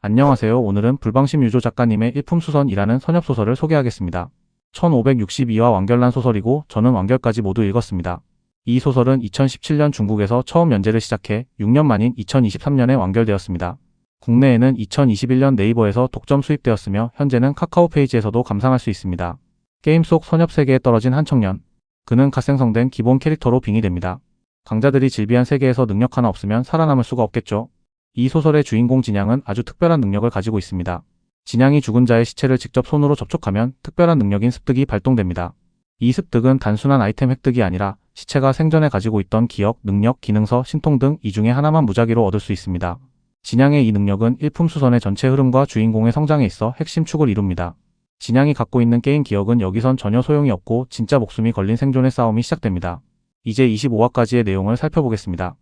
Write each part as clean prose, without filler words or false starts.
안녕하세요. 오늘은 불방심 유조 작가님의 일품수선이라는 선엽소설을 소개하겠습니다. 1562화 완결난 소설이고 저는 완결까지 모두 읽었습니다. 이 소설은 2017년 중국에서 처음 연재를 시작해 6년 만인 2023년에 완결되었습니다. 국내에는 2021년 네이버에서 독점 수입되었으며 현재는 카카오 페이지에서도 감상할 수 있습니다. 게임 속 선엽 세계에 떨어진 한 청년. 그는 갓 생성된 기본 캐릭터로 빙의됩니다. 강자들이 질비한 세계에서 능력 하나 없으면 살아남을 수가 없겠죠. 이 소설의 주인공 진양은 아주 특별한 능력을 가지고 있습니다. 진양이 죽은 자의 시체를 직접 손으로 접촉하면 특별한 능력인 습득이 발동됩니다. 이 습득은 단순한 아이템 획득이 아니라 시체가 생전에 가지고 있던 기억, 능력, 기능서, 신통 등 이 중에 하나만 무작위로 얻을 수 있습니다. 진양의 이 능력은 일품수선의 전체 흐름과 주인공의 성장에 있어 핵심 축을 이룹니다. 진양이 갖고 있는 게임 기억은 여기선 전혀 소용이 없고 진짜 목숨이 걸린 생존의 싸움이 시작됩니다. 이제 25화까지의 내용을 살펴보겠습니다.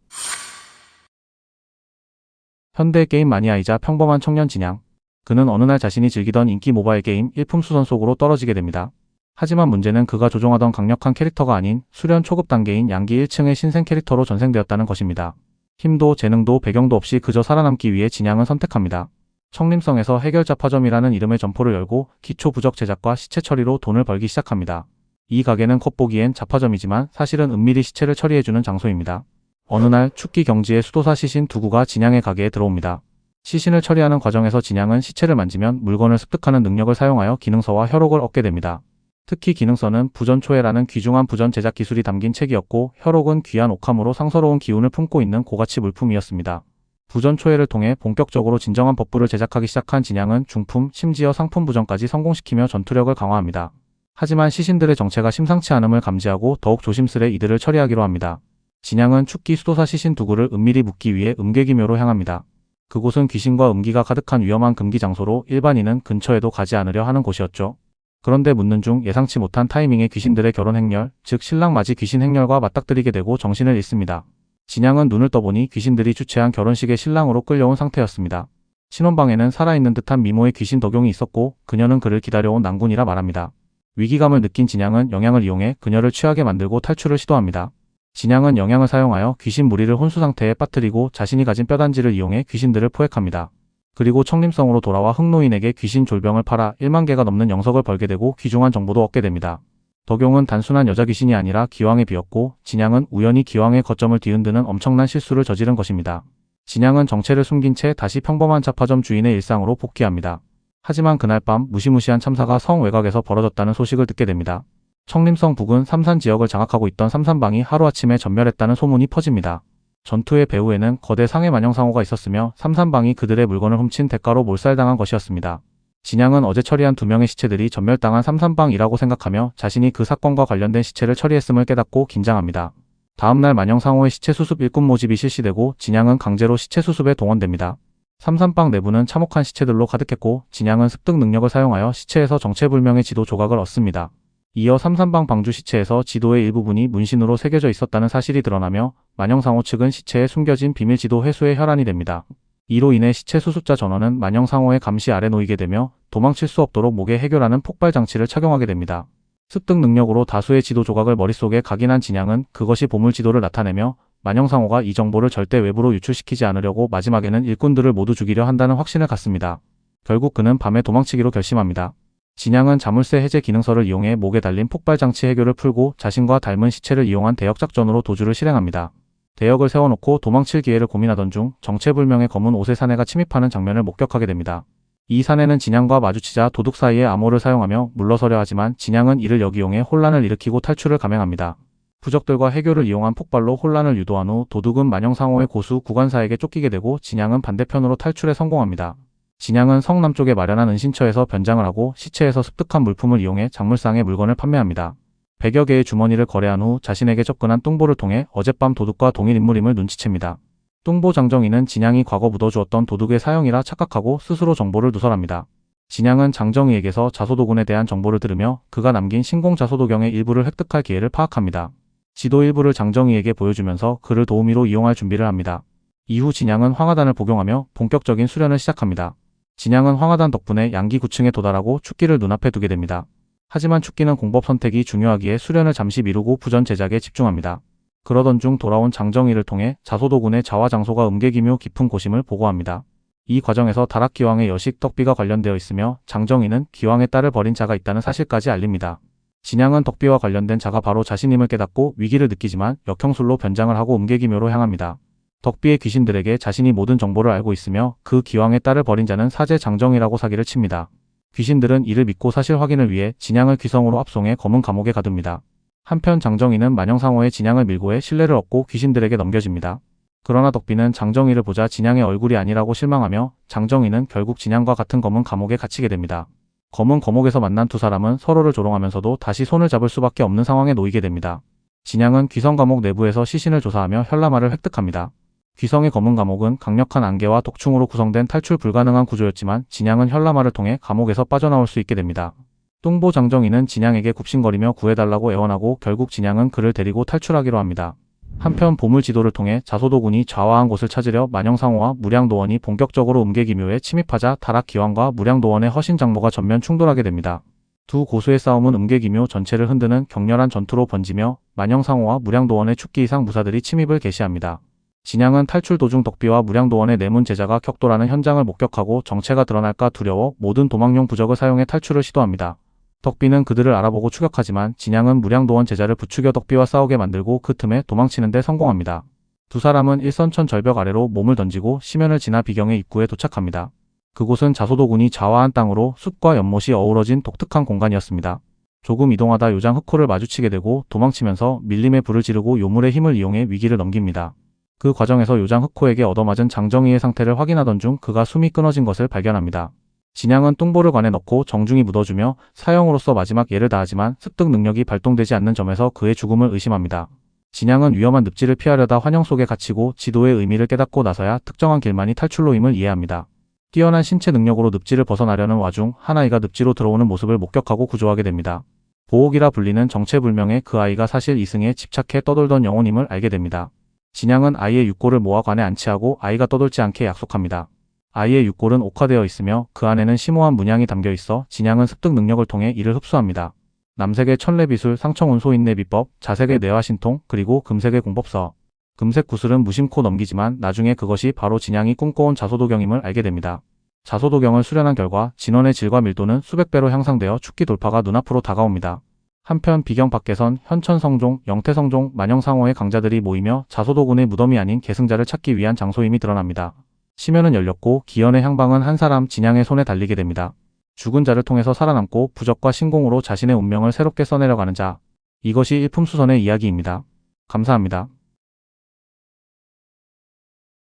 현대 게임 마니아이자 평범한 청년 진양. 그는 어느 날 자신이 즐기던 인기 모바일 게임 일품수선 속으로 떨어지게 됩니다. 하지만 문제는 그가 조종하던 강력한 캐릭터가 아닌 수련 초급 단계인 양기 1층의 신생 캐릭터로 전생되었다는 것입니다. 힘도 재능도 배경도 없이 그저 살아남기 위해 진양은 선택합니다. 청림성에서 해결자파점이라는 이름의 점포를 열고 기초 부적 제작과 시체 처리로 돈을 벌기 시작합니다. 이 가게는 겉보기엔 자파점이지만 사실은 은밀히 시체를 처리해주는 장소입니다. 어느 날 축기 경지의 수도사 시신 두구가 진양의 가게에 들어옵니다. 시신을 처리하는 과정에서 진양은 시체를 만지면 물건을 습득하는 능력을 사용하여 기능서와 혈옥을 얻게 됩니다. 특히 기능서는 부전초해라는 귀중한 부전 제작 기술이 담긴 책이었고 혈옥은 귀한 옥함으로 상서로운 기운을 품고 있는 고가치 물품이었습니다. 부전초해를 통해 본격적으로 진정한 법부를 제작하기 시작한 진양은 중품, 심지어 상품 부전까지 성공시키며 전투력을 강화합니다. 하지만 시신들의 정체가 심상치 않음을 감지하고 더욱 조심스레 이들을 처리하기로 합니다. 진양은 축기 수도사 시신 두구를 은밀히 묻기 위해 음계기묘로 향합니다. 그곳은 귀신과 음기가 가득한 위험한 금기 장소로 일반인은 근처에도 가지 않으려 하는 곳이었죠. 그런데 묻는 중 예상치 못한 타이밍에 귀신들의 결혼 행렬, 즉 신랑 맞이 귀신 행렬과 맞닥뜨리게 되고 정신을 잃습니다. 진양은 눈을 떠보니 귀신들이 주최한 결혼식의 신랑으로 끌려온 상태였습니다. 신혼방에는 살아있는 듯한 미모의 귀신 덕용이 있었고 그녀는 그를 기다려온 낭군이라 말합니다. 위기감을 느낀 진양은 영향을 이용해 그녀를 취하게 만들고 탈출을 시도합니다. 진양은 영향을 사용하여 귀신 무리를 혼수 상태에 빠뜨리고 자신이 가진 뼈단지를 이용해 귀신들을 포획합니다. 그리고 청림성으로 돌아와 흑노인에게 귀신 졸병을 팔아 1만 개가 넘는 영석을 벌게 되고 귀중한 정보도 얻게 됩니다. 덕용은 단순한 여자 귀신이 아니라 기왕에 비었고 진양은 우연히 기왕의 거점을 뒤흔드는 엄청난 실수를 저지른 것입니다. 진양은 정체를 숨긴 채 다시 평범한 자파점 주인의 일상으로 복귀합니다. 하지만 그날 밤 무시무시한 참사가 성 외곽에서 벌어졌다는 소식을 듣게 됩니다. 청림성 북은 삼산 지역을 장악하고 있던 삼산방이 하루아침에 전멸했다는 소문이 퍼집니다. 전투의 배후에는 거대 상해 만영상호가 있었으며 삼산방이 그들의 물건을 훔친 대가로 몰살당한 것이었습니다. 진양은 어제 처리한 2명의 시체들이 전멸당한 삼산방이라고 생각하며 자신이 그 사건과 관련된 시체를 처리했음을 깨닫고 긴장합니다. 다음날 만영상호의 시체 수습 일꾼 모집이 실시되고 진양은 강제로 시체 수습에 동원됩니다. 삼산방 내부는 참혹한 시체들로 가득했고 진양은 습득 능력을 사용하여 시체에서 정체불명의 지도 조각을 얻습니다. 이어 삼산방 방주 시체에서 지도의 일부분이 문신으로 새겨져 있었다는 사실이 드러나며 만영상호 측은 시체에 숨겨진 비밀 지도 회수에 혈안이 됩니다. 이로 인해 시체 수습자 전원은 만영상호의 감시 아래 놓이게 되며 도망칠 수 없도록 목에 해결하는 폭발 장치를 착용하게 됩니다. 습득 능력으로 다수의 지도 조각을 머릿속에 각인한 진양은 그것이 보물 지도를 나타내며 만영상호가 이 정보를 절대 외부로 유출시키지 않으려고 마지막에는 일꾼들을 모두 죽이려 한다는 확신을 갖습니다. 결국 그는 밤에 도망치기로 결심합니다. 진양은 자물쇠 해제 기능서를 이용해 목에 달린 폭발장치 해교를 풀고 자신과 닮은 시체를 이용한 대역작전으로 도주를 실행합니다. 대역을 세워놓고 도망칠 기회를 고민하던 중 정체불명의 검은 옷의 사내가 침입하는 장면을 목격하게 됩니다. 이 사내는 진양과 마주치자 도둑 사이에 암호를 사용하며 물러서려 하지만 진양은 이를 역이용해 혼란을 일으키고 탈출을 감행합니다. 부적들과 해교를 이용한 폭발로 혼란을 유도한 후 도둑은 만영상호의 고수 구간사에게 쫓기게 되고 진양은 반대편으로 탈출에 성공합니다. 진양은 성 남쪽에 마련한 은신처에서 변장을 하고 시체에서 습득한 물품을 이용해 작물상의 물건을 판매합니다. 100여 개의 주머니를 거래한 후 자신에게 접근한 뚱보를 통해 어젯밤 도둑과 동일 인물임을 눈치챕니다. 뚱보 장정이는 진양이 과거 묻어주었던 도둑의 사형이라 착각하고 스스로 정보를 누설합니다. 진양은 장정이에게서 자소도군에 대한 정보를 들으며 그가 남긴 신공 자소도경의 일부를 획득할 기회를 파악합니다. 지도 일부를 장정이에게 보여주면서 그를 도우미로 이용할 준비를 합니다. 이후 진양은 황하단을 복용하며 본격적인 수련을 시작합니다. 진양은 황하단 덕분에 양기 9층에 도달하고 축기를 눈앞에 두게 됩니다. 하지만 축기는 공법 선택이 중요하기에 수련을 잠시 미루고 부전 제작에 집중합니다. 그러던 중 돌아온 장정이를 통해 자소도군의 자화 장소가 음계기묘 깊은 고심을 보고합니다. 이 과정에서 다락기왕의 여식 덕비가 관련되어 있으며 장정희는 기왕의 딸을 버린 자가 있다는 사실까지 알립니다. 진양은 덕비와 관련된 자가 바로 자신임을 깨닫고 위기를 느끼지만 역형술로 변장을 하고 음계기묘로 향합니다. 덕비의 귀신들에게 자신이 모든 정보를 알고 있으며 그 기왕의 딸을 버린 자는 사제 장정희라고 사기를 칩니다. 귀신들은 이를 믿고 사실 확인을 위해 진양을 귀성으로 압송해 검은 감옥에 가둡니다. 한편 장정희는 만영상호의 진양을 밀고해 신뢰를 얻고 귀신들에게 넘겨집니다. 그러나 덕비는 장정희를 보자 진양의 얼굴이 아니라고 실망하며 장정희는 결국 진양과 같은 검은 감옥에 갇히게 됩니다. 검은 감옥에서 만난 두 사람은 서로를 조롱하면서도 다시 손을 잡을 수밖에 없는 상황에 놓이게 됩니다. 진양은 귀성 감옥 내부에서 시신을 조사하며 현라마를 획득합니다. 귀성의 검은 감옥은 강력한 안개와 독충으로 구성된 탈출 불가능한 구조였지만 진양은 현라마를 통해 감옥에서 빠져나올 수 있게 됩니다. 뚱보 장정희는 진양에게 굽신거리며 구해달라고 애원하고 결국 진양은 그를 데리고 탈출하기로 합니다. 한편 보물 지도를 통해 자소도군이 좌화한 곳을 찾으려 만영상호와 무량도원이 본격적으로 음계기묘에 침입하자 다락기왕과 무량도원의 허신장모가 전면 충돌하게 됩니다. 두 고수의 싸움은 음계기묘 전체를 흔드는 격렬한 전투로 번지며 만영상호와 무량도원의 축기 이상 무사들이 침입을 개시합니다. 진양은 탈출 도중 덕비와 무량도원의 내문 제자가 격돌하는 현장을 목격하고 정체가 드러날까 두려워 모든 도망용 부적을 사용해 탈출을 시도합니다. 덕비는 그들을 알아보고 추격하지만 진양은 무량도원 제자를 부추겨 덕비와 싸우게 만들고 그 틈에 도망치는 데 성공합니다. 두 사람은 일선천 절벽 아래로 몸을 던지고 심연을 지나 비경의 입구에 도착합니다. 그곳은 자소도군이 좌화한 땅으로 숲과 연못이 어우러진 독특한 공간이었습니다. 조금 이동하다 요장 흑호를 마주치게 되고 도망치면서 밀림에 불을 지르고 요물의 힘을 이용해 위기를 넘깁니다. 그 과정에서 요장 흑호에게 얻어맞은 장정희의 상태를 확인하던 중 그가 숨이 끊어진 것을 발견합니다. 진양은 뚱보를 관에 넣고 정중히 묻어주며 사형으로서 마지막 예를 다하지만 습득 능력이 발동되지 않는 점에서 그의 죽음을 의심합니다. 진양은 위험한 늪지를 피하려다 환영 속에 갇히고 지도의 의미를 깨닫고 나서야 특정한 길만이 탈출로임을 이해합니다. 뛰어난 신체 능력으로 늪지를 벗어나려는 와중 한 아이가 늪지로 들어오는 모습을 목격하고 구조하게 됩니다. 보옥이라 불리는 정체불명의 그 아이가 사실 이승에 집착해 떠돌던 영혼임을 알게 됩니다. 진양은 아이의 육골을 모아 관에 안치하고 아이가 떠돌지 않게 약속합니다. 아이의 육골은 옥화되어 있으며 그 안에는 심오한 문양이 담겨 있어 진양은 습득 능력을 통해 이를 흡수합니다. 남색의 천례비술, 상청운소인내 비법, 자색의 뇌화신통, 그리고 금색의 공법서. 금색 구슬은 무심코 넘기지만 나중에 그것이 바로 진양이 꿈꿔온 자소도경임을 알게 됩니다. 자소도경을 수련한 결과 진원의 질과 밀도는 수백 배로 향상되어 축기 돌파가 눈앞으로 다가옵니다. 한편 비경 밖에선 현천성종, 영태성종, 만영상호의 강자들이 모이며 자소도군의 무덤이 아닌 계승자를 찾기 위한 장소임이 드러납니다. 심연은 열렸고 기연의 향방은 한 사람 진양의 손에 달리게 됩니다. 죽은 자를 통해서 살아남고 부적과 신공으로 자신의 운명을 새롭게 써내려가는 자. 이것이 일품수선의 이야기입니다. 감사합니다.